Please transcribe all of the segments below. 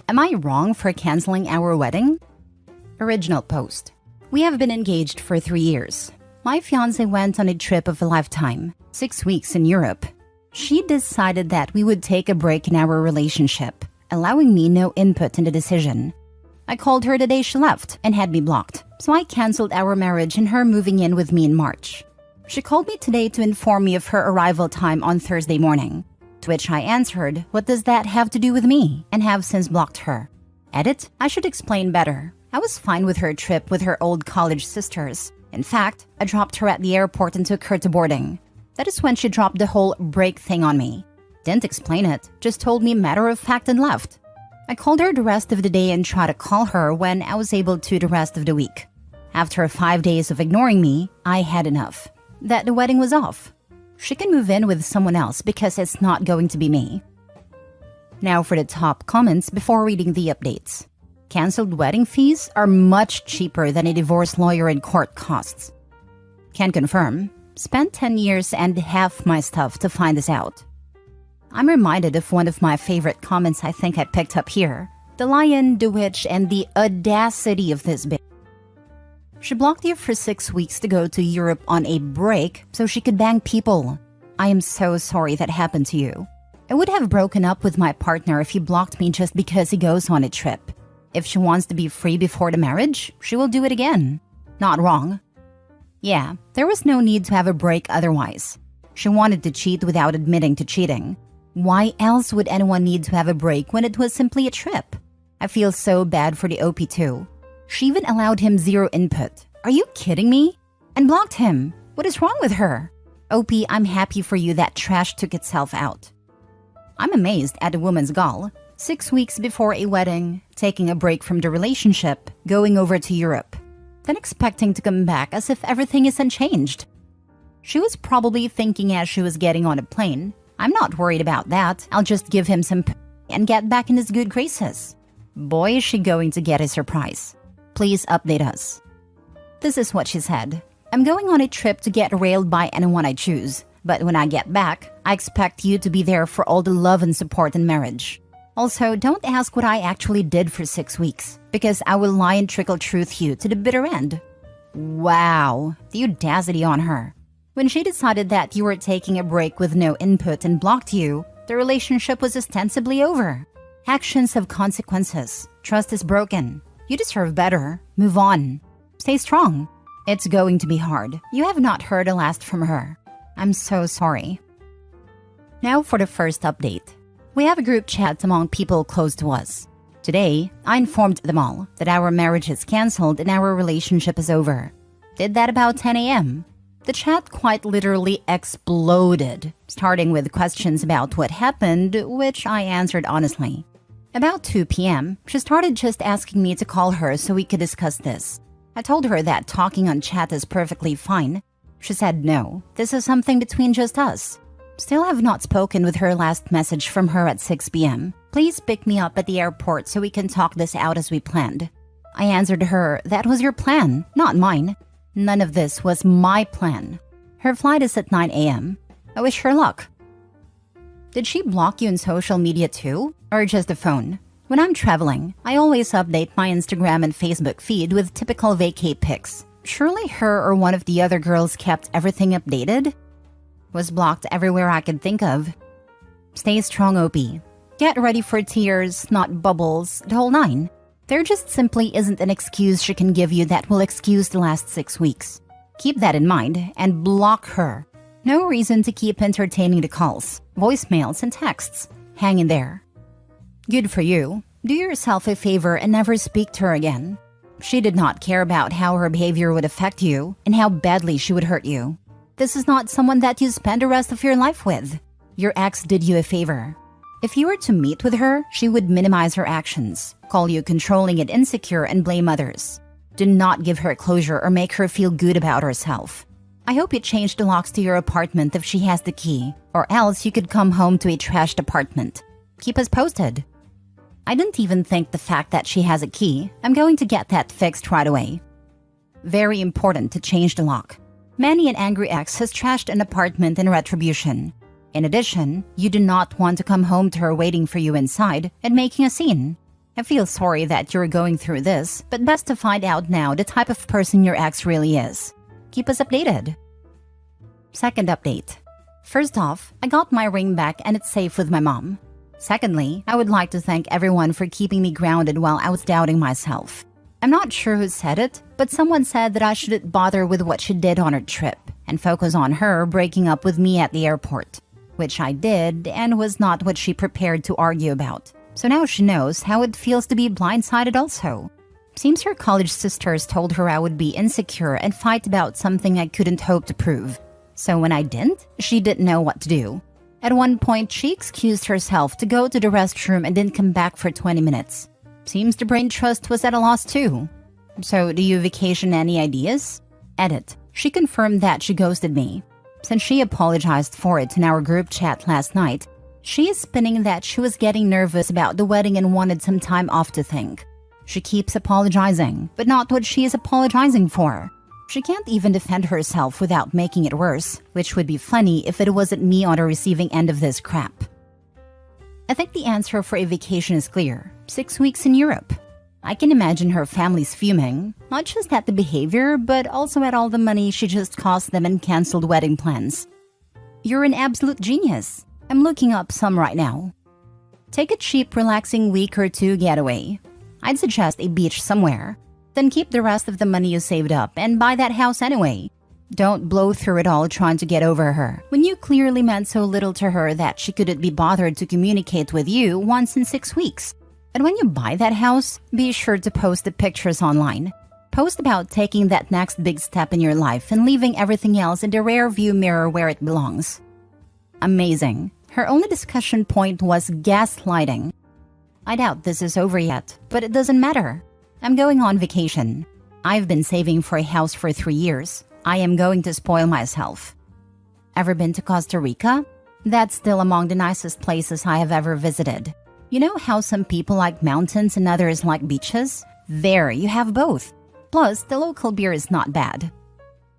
Am I wrong for canceling our wedding? Original post. We have been engaged for 3 years. My fiancé went on a trip of a lifetime, 6 weeks in Europe. She decided that we would take a break in our relationship, allowing me no input in the decision. I called her the day she left and had me blocked, so I canceled our marriage and her moving in with me in March. She called me today to inform me of her arrival time on Thursday morning, to which I answered, "What does that have to do with me?" and have since blocked her. Edit, I should explain better. I was fine with her trip with her old college sisters. In fact, I dropped her at the airport and took her to boarding. That is when she dropped the whole break thing on me. Didn't explain it, just told me matter of fact and left. I called her the rest of the day and tried to call her when I was able to the rest of the week. After 5 days of ignoring me, I had enough. That the wedding was off. She can move in with someone else because it's not going to be me. Now for the top comments before reading the updates. Cancelled wedding fees are much cheaper than a divorce lawyer and court costs. Can confirm. Spent 10 years and half my stuff to find this out. I'm reminded of one of my favorite comments I think I picked up here. The lion, the witch, and the audacity of this bitch. She blocked you for 6 weeks to go to Europe on a break so she could bang people. I am so sorry that happened to you. I would have broken up with my partner if he blocked me just because he goes on a trip. If she wants to be free before the marriage, she will do it again. Not wrong. Yeah, there was no need to have a break otherwise. She wanted to cheat without admitting to cheating. Why else would anyone need to have a break when it was simply a trip? I feel so bad for the OP too. She even allowed him zero input. Are you kidding me? And blocked him. What is wrong with her? OP, I'm happy for you that trash took itself out. I'm amazed at a woman's gall. 6 weeks before a wedding, taking a break from the relationship, going over to Europe, then expecting to come back as if everything is unchanged. She was probably thinking as she was getting on a plane, "I'm not worried about that. I'll just give him some and get back in his good graces." Boy, is she going to get a surprise. Please update us. This is what she said. "I'm going on a trip to get railed by anyone I choose, but when I get back, I expect you to be there for all the love and support in marriage. Also, don't ask what I actually did for 6 weeks, because I will lie and trickle truth you to the bitter end." Wow, the audacity on her. When she decided that you were taking a break with no input and blocked you, the relationship was ostensibly over. Actions have consequences. Trust is broken. You deserve better. Move on. Stay strong. It's going to be hard. You have not heard a last from her. I'm so sorry. Now for the first update. We have a group chat among people close to us. Today, I informed them all that our marriage is cancelled and our relationship is over. Did that about 10 a.m. The chat quite literally exploded, starting with questions about what happened, which I answered honestly. About 2 p.m., she started just asking me to call her so we could discuss this. I told her that talking on chat is perfectly fine. She said no, this is something between just us. Still have not spoken with her. Last message from her at 6 p.m. Please pick me up at the airport so we can talk this out as we planned. I answered her, that was your plan, not mine. None of this was my plan. Her flight is at 9 a.m. I wish her luck. Did she block you on social media too? Or just the phone? When I'm traveling, I always update my Instagram and Facebook feed with typical vacay pics. Surely her or one of the other girls kept everything updated? Was blocked everywhere I could think of. Stay strong, OP. Get ready for tears, not bubbles, the whole nine. There just simply isn't an excuse she can give you that will excuse the last 6 weeks. Keep that in mind and block her. No reason to keep entertaining the calls, voicemails, and texts. Hang in there. Good for you. Do yourself a favor and never speak to her again. She did not care about how her behavior would affect you and how badly she would hurt you. This is not someone that you spend the rest of your life with. Your ex did you a favor. If you were to meet with her, she would minimize her actions, call you controlling and insecure, and blame others. Do not give her closure or make her feel good about herself. I hope you change the locks to your apartment if she has the key, or else you could come home to a trashed apartment. Keep us posted. I didn't even think the fact that she has a key. I'm going to get that fixed right away. Very important to change the lock. Many an angry ex has trashed an apartment in retribution. In addition, you do not want to come home to her waiting for you inside and making a scene. I feel sorry that you're going through this, but best to find out now the type of person your ex really is. Keep us updated. Second update. First off, I got my ring back and it's safe with my mom. Secondly, I would like to thank everyone for keeping me grounded while I was doubting myself. I'm not sure who said it, but someone said that I shouldn't bother with what she did on her trip and focus on her breaking up with me at the airport, which I did and was not what she prepared to argue about. So now she knows how it feels to be blindsided also. Seems her college sisters told her I would be insecure and fight about something I couldn't hope to prove. So when I didn't, she didn't know what to do. At one point, she excused herself to go to the restroom and didn't come back for 20 minutes. Seems the brain trust was at a loss too. So do you vacation any ideas? Edit. She confirmed that she ghosted me. Since she apologized for it in our group chat last night, she is spinning that she was getting nervous about the wedding and wanted some time off to think. She keeps apologizing, but not what she is apologizing for. She can't even defend herself without making it worse, which would be funny if it wasn't me on the receiving end of this crap. I think the answer for a vacation is clear. 6 weeks in Europe. I can imagine her family's fuming, not just at the behavior, but also at all the money she just cost them in canceled wedding plans. You're an absolute genius. I'm looking up some right now. Take a cheap, relaxing week or two getaway. I'd suggest a beach somewhere. Then keep the rest of the money you saved up and buy that house anyway. Don't blow through it all trying to get over her, when you clearly meant so little to her that she couldn't be bothered to communicate with you once in 6 weeks. And when you buy that house, be sure to post the pictures online. Post about taking that next big step in your life and leaving everything else in the rear view mirror where it belongs. Amazing. Her only discussion point was gaslighting. I doubt this is over yet, but it doesn't matter. I'm going on vacation. I've been saving for a house for 3 years. I am going to spoil myself. Ever been to Costa Rica? That's still among the nicest places I have ever visited. You know how some people like mountains and others like beaches? There, you have both. Plus, the local beer is not bad.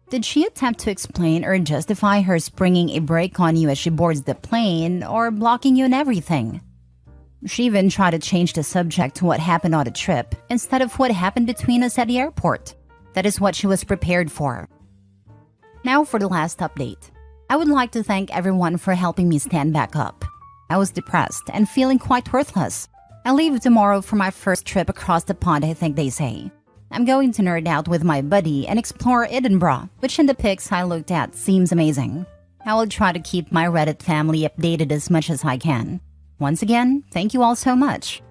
Did she attempt to explain or justify her springing a brake on you as she boards the plane, or blocking you and everything? She even tried to change the subject to what happened on the trip, instead of what happened between us at the airport. That is what she was prepared for. Now for the last update. I would like to thank everyone for helping me stand back up. I was depressed and feeling quite worthless. I leave tomorrow for my first trip across the pond, I think they say. I'm going to nerd out with my buddy and explore Edinburgh, which in the pics I looked at seems amazing. I will try to keep my Reddit family updated as much as I can. Once again, thank you all so much.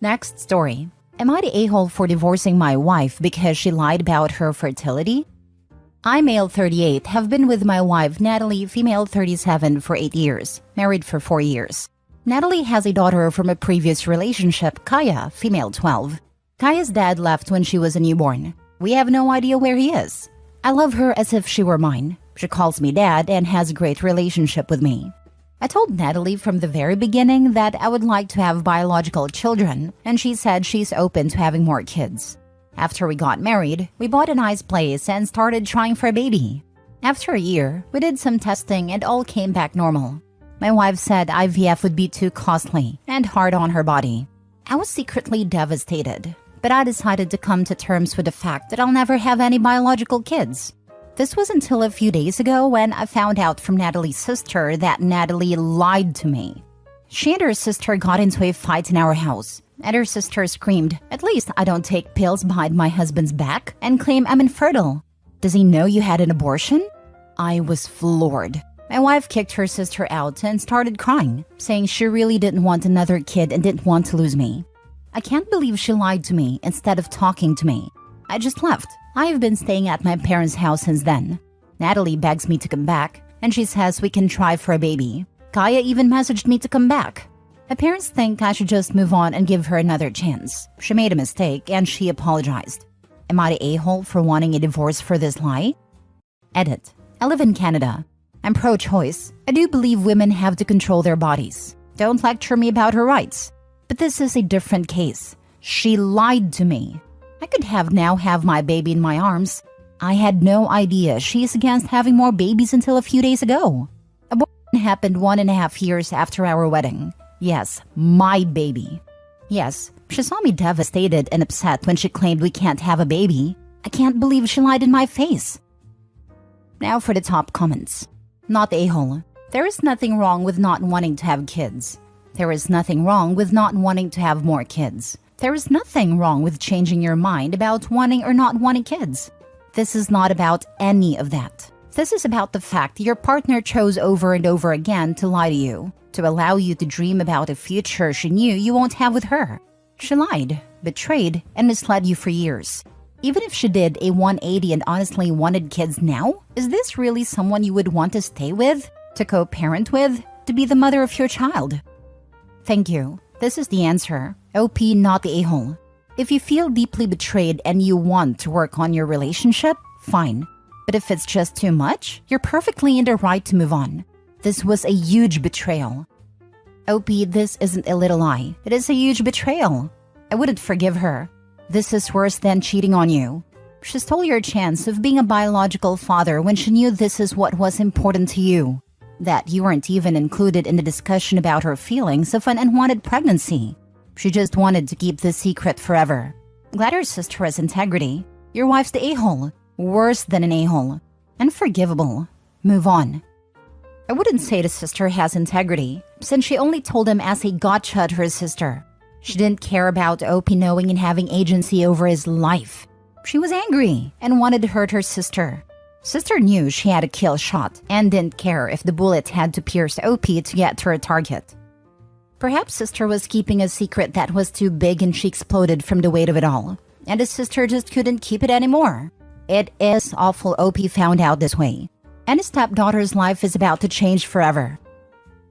Next story. Am I the a-hole for divorcing my wife because she lied about her fertility? I, male 38, have been with my wife Natalie, female 37, for 8 years, married for 4 years. Natalie has a daughter from a previous relationship, Kaya, female 12. Kaya's dad left when she was a newborn. We have no idea where he is. I love her as if she were mine. She calls me dad and has a great relationship with me. I told Natalie from the very beginning that I would like to have biological children, and she said she's open to having more kids. After we got married, we bought a nice place and started trying for a baby. After a year, we did some testing and all came back normal. My wife said IVF would be too costly and hard on her body. I was secretly devastated, but I decided to come to terms with the fact that I'll never have any biological kids. This was until a few days ago when I found out from Natalie's sister that Natalie lied to me. She and her sister got into a fight in our house, and her sister screamed, "At least I don't take pills behind my husband's back and claim I'm infertile. Does he know you had an abortion?" I was floored. My wife kicked her sister out and started crying, saying she really didn't want another kid and didn't want to lose me. I can't believe she lied to me instead of talking to me. I just left. I have been staying at my parents' house since then. Natalie begs me to come back, and she says we can try for a baby. Kaya even messaged me to come back. My parents think I should just move on and give her another chance. She made a mistake and she apologized. Am I the a-hole for wanting a divorce for this lie? Edit. I live in Canada. I'm pro-choice. I do believe women have to control their bodies. Don't lecture me about her rights. But this is a different case. She lied to me. I could have my baby in my arms. I had no idea she is against having more babies until a few days ago. Abortion happened 1.5 years after our wedding. Yes, my baby. Yes, she saw me devastated and upset when she claimed we can't have a baby. I can't believe she lied in my face. Now for the top comments. Not a-hole. There is nothing wrong with not wanting to have kids. There is nothing wrong with not wanting to have more kids. There is nothing wrong with changing your mind about wanting or not wanting kids. This is not about any of that. This is about the fact your partner chose over and over again to lie to you, to allow you to dream about a future she knew you won't have with her. She lied, betrayed, and misled you for years. Even if she did a 180 and honestly wanted kids now, is this really someone you would want to stay with, to co-parent with, to be the mother of your child? Thank you. This is the answer. OP, not the a-hole. If you feel deeply betrayed and you want to work on your relationship, fine. But if it's just too much, you're perfectly in the right to move on. This was a huge betrayal. OP, this isn't a little lie. It is a huge betrayal. I wouldn't forgive her. This is worse than cheating on you. She stole your chance of being a biological father when she knew this is what was important to you. That you weren't even included in the discussion about her feelings of an unwanted pregnancy. She just wanted to keep this secret forever. Glad her sister has integrity. Your wife's the a-hole. Worse than an a-hole. Unforgivable. Move on. I wouldn't say the sister has integrity, since she only told him as a gotcha to her sister. She didn't care about OP knowing and having agency over his life. She was angry and wanted to hurt her sister. Sister knew she had a kill shot and didn't care if the bullet had to pierce OP to get to her target. Perhaps sister was keeping a secret that was too big and she exploded from the weight of it all, and his sister just couldn't keep it anymore. It is awful OP found out this way, and his stepdaughter's life is about to change forever.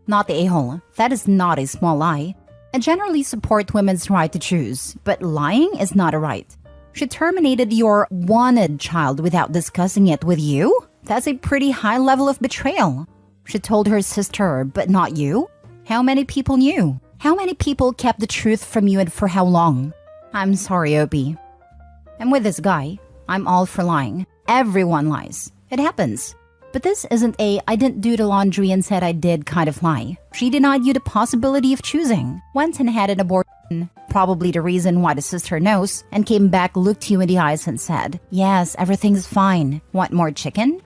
Not the a-hole. That is not a small lie. I generally support women's right to choose, but lying is not a right. She terminated your wanted child without discussing it with you? That's a pretty high level of betrayal. She told her sister, but not you? How many people knew? How many people kept the truth from you and for how long? I'm sorry, Opie. I'm with this guy. I'm all for lying. Everyone lies. It happens. But this isn't a I didn't do the laundry and said I did kind of lie. She denied you the possibility of choosing, went and had an abortion, probably the reason why the sister knows, and came back, looked you in the eyes and said, yes, everything's fine. Want more chicken?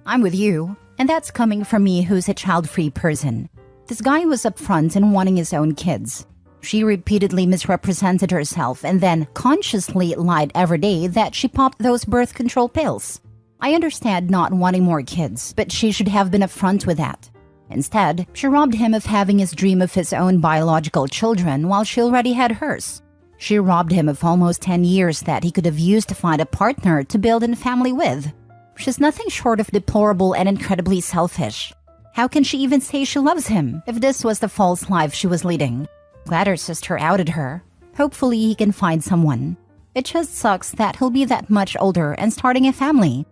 I'm with you, and that's coming from me who's a child-free person. This guy was upfront in wanting his own kids. She repeatedly misrepresented herself and then consciously lied every day that she popped those birth control pills. I understand not wanting more kids, but she should have been upfront with that. Instead, she robbed him of having his dream of his own biological children while she already had hers. She robbed him of almost 10 years that he could have used to find a partner to build a family with. She's nothing short of deplorable and incredibly selfish. How can she even say she loves him if this was the false life she was leading? Glad her sister outed her. Hopefully he can find someone. It just sucks that he'll be that much older and starting a family.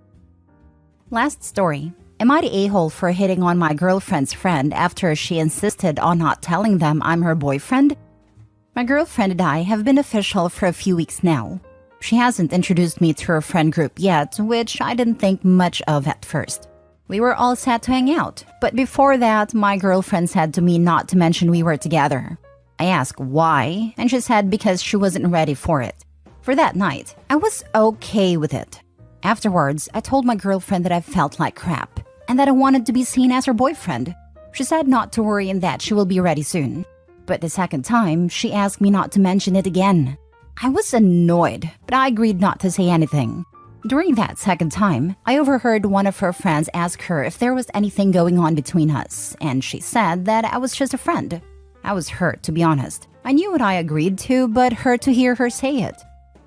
Last story. Am I the a-hole for hitting on my girlfriend's friend after she insisted on not telling them I'm her boyfriend? My girlfriend and I have been official for a few weeks now. She hasn't introduced me to her friend group yet, which I didn't think much of at first. We were all set to hang out, but before that, my girlfriend said to me not to mention we were together. I asked why, and she said because she wasn't ready for it. For that night, I was okay with it. Afterwards, I told my girlfriend that I felt like crap, and that I wanted to be seen as her boyfriend. She said not to worry and that she will be ready soon. But the second time, she asked me not to mention it again. I was annoyed, but I agreed not to say anything. During that second time, I overheard one of her friends ask her if there was anything going on between us, and she said that I was just a friend. I was hurt, to be honest. I knew what I agreed to, but hurt to hear her say it.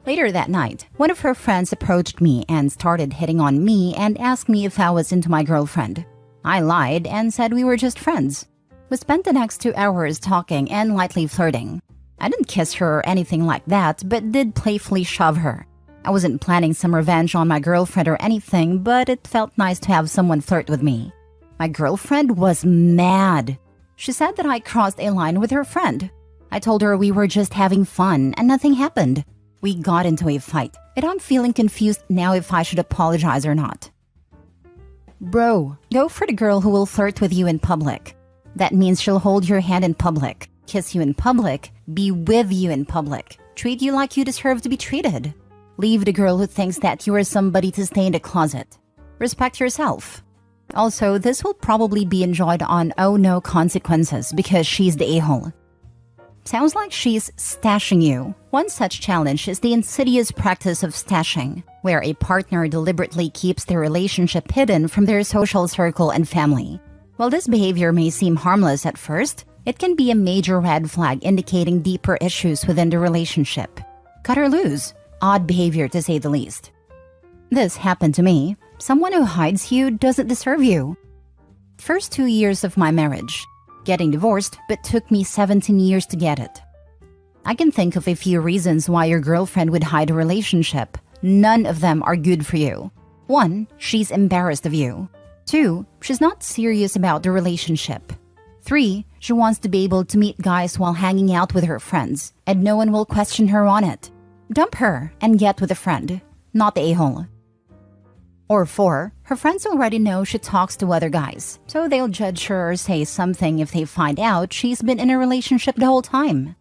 Later that night, one of her friends approached me and started hitting on me and asked me if I was into my girlfriend. I lied and said we were just friends. We spent the next 2 hours talking and lightly flirting. I didn't kiss her or anything like that, but did playfully shove her. I wasn't planning some revenge on my girlfriend or anything, but it felt nice to have someone flirt with me. My girlfriend was mad. She said that I crossed a line with her friend. I told her we were just having fun and nothing happened. We got into a fight, and I'm feeling confused now if I should apologize or not. Bro, go for the girl who will flirt with you in public. That means she'll hold your hand in public. kiss you in public, be with you in public, treat you like you deserve to be treated. Leave the girl who thinks that you are somebody to stay in the closet. Respect yourself. Also, this will probably be enjoyed on oh no consequences because she's the a-hole. Sounds like she's stashing you. One such challenge is the insidious practice of stashing, where a partner deliberately keeps their relationship hidden from their social circle and family. While this behavior may seem harmless at first, it can be a major red flag indicating deeper issues within the relationship. Cut her loose. Odd behavior to say the least. This happened to me. Someone who hides you doesn't deserve you. First 2 years of my marriage. Getting divorced, but took me 17 years to get it. I can think of a few reasons why your girlfriend would hide a relationship. None of them are good for you. 1, she's embarrassed of you. 2, she's not serious about the relationship. 3, she wants to be able to meet guys while hanging out with her friends, and no one will question her on it. Dump her and get with a friend, not the a-hole. Or 4, her friends already know she talks to other guys, so they'll judge her or say something if they find out she's been in a relationship the whole time.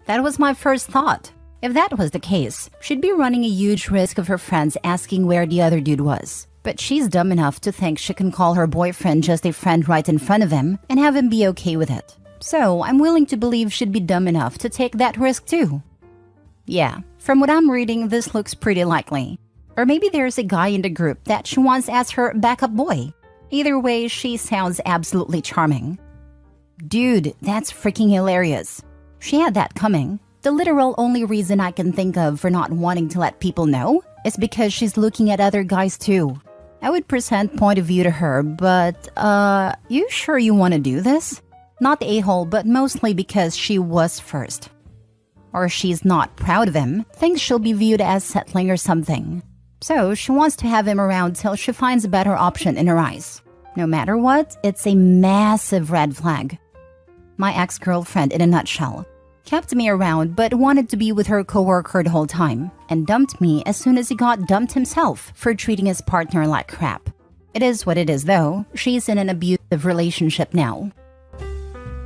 That was my first thought. If that was the case, she'd be running a huge risk of her friends asking where the other dude was. But she's dumb enough to think she can call her boyfriend just a friend right in front of him and have him be okay with it. So I'm willing to believe she'd be dumb enough to take that risk too. Yeah, from what I'm reading, this looks pretty likely. Or maybe there's a guy in the group that she wants as her backup boy. Either way, she sounds absolutely charming. Dude, that's freaking hilarious. She had that coming. The literal only reason I can think of for not wanting to let people know is because she's looking at other guys too. I would present point of view to her, but, you sure you want to do this? Not the a-hole, but mostly because she was first. Or she's not proud of him, thinks she'll be viewed as settling or something. So she wants to have him around till she finds a better option in her eyes. No matter what, it's a massive red flag. My ex-girlfriend in a nutshell. Kept me around but wanted to be with her coworker the whole time, and dumped me as soon as he got dumped himself for treating his partner like crap. It is what it is though. She's in an abusive relationship now.